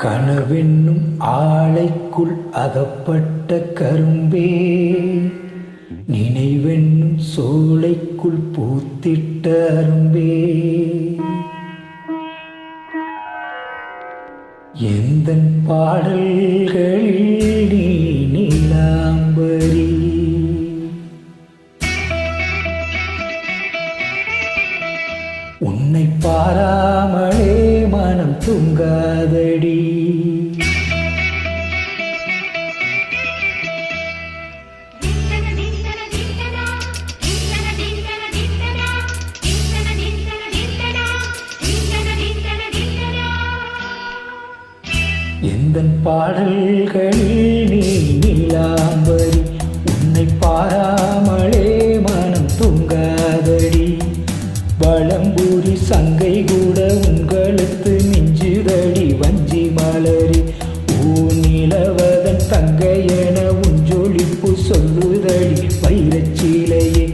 கனவென்னும் ஆலைக்குள் அகப்பட்ட கரும்பே, நினைவென்னும் சோலைக்குள் பூத்திட்ட அரும்பே, எந்தன் பாடல்களில் நீ நீலாம்பரி. உன்னை பாராமலே மனம் தூங்காதடி. எந்தன் பாடல்களில் நீ நீலாம்பரி. உன்னை பாராமலே மனம் தூங்காதடி. வளம்பூரி சங்கை கூட உங்களுக்கு மிஞ்சுதடி வஞ்சி மலரி. நிலவதன் தங்கை என உஞ்சொலிப்பு சொல்லுதடி வைரச்சீலையே.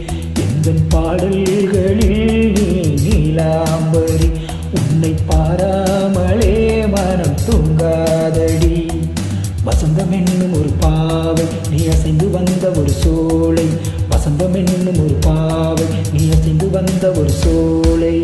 எந்தன் பாடல்களில் நீ நீலாம்பரி. உன்னை பாராமலே மனம் தூங்காதடி. வசந்தம் என்னும் ஒரு பாவை நீ அசைந்து வந்த ஒரு சோலை. வசந்தம் என்னும் ஒரு பாவை நீ அசைந்து வந்த ஒரு சோலை.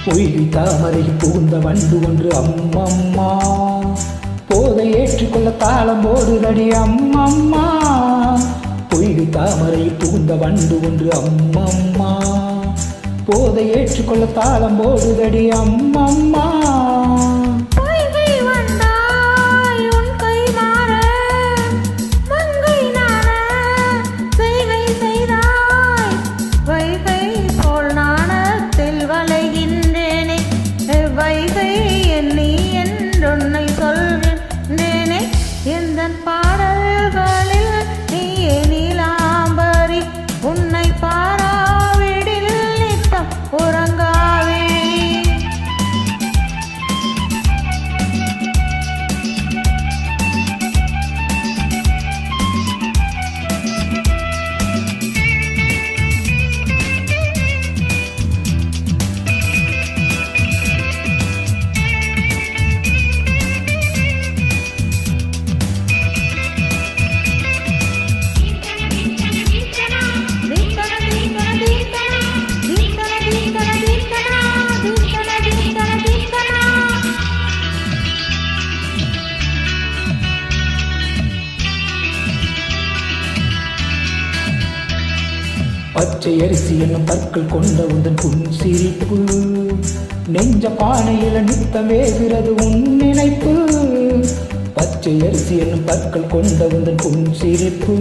பொய்கை தாமரையில் புகுந்த வண்டு ஒன்று அம்மம்மா. போதை ஏற்றுக்கொள்ள தாளம் போடுதடி அம்மம்மா. பொய்கை தாமரையில் புகுந்த வண்டு ஒன்று அம்மம்மா. போதை ஏற்றுக்கொள்ள தாளம் போடுதடி அம்மம்மா. எந்தன் பாடல்களில் நீயே நீலாம்பரி. உன்னை பாராவிடில் நித்தம் உறங்காவே. பச்சை அரிசி என்னும் பற்கள் கொண்ட உந்தன் புன்சிரிப்பு. நெஞ்ச பானையில நித்தம் வேகிறது உன் நினைப்பு. பச்சை அரிசி என்னும் பற்கள் கொண்ட உந்தன் புன்சிரிப்பு.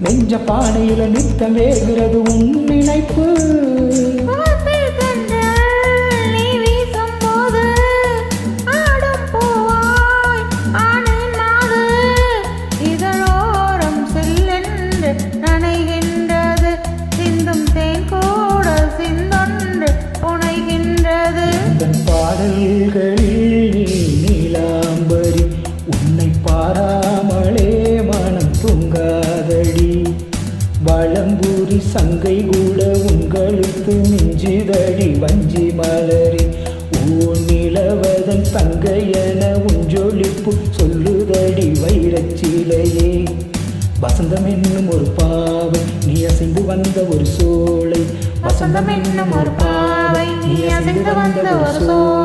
நெஞ்ச பானையில நித்தம் வேகிறது உன் நினைப்பு. பாடல்களில் நீ நீலாம்பரி. உன்னை பாராமலே மனம் தூங்காதடி. வளம்பூரி சங்கை கூட உங்களுக்கு மிஞ்சுதடி வஞ்சி மலரி. நிலவதன் தங்கை என உஞ்சொலிப்பு சொல்லுதடி வைரச்சீலையே. வசந்தம் என்னும் ஒரு பாவை நீ அசைந்து வந்த ஒரு சோலை. வசந்தம் என்னும் ஒரு பாவை நீ அசைந்து வந்த ஒரு சோலை.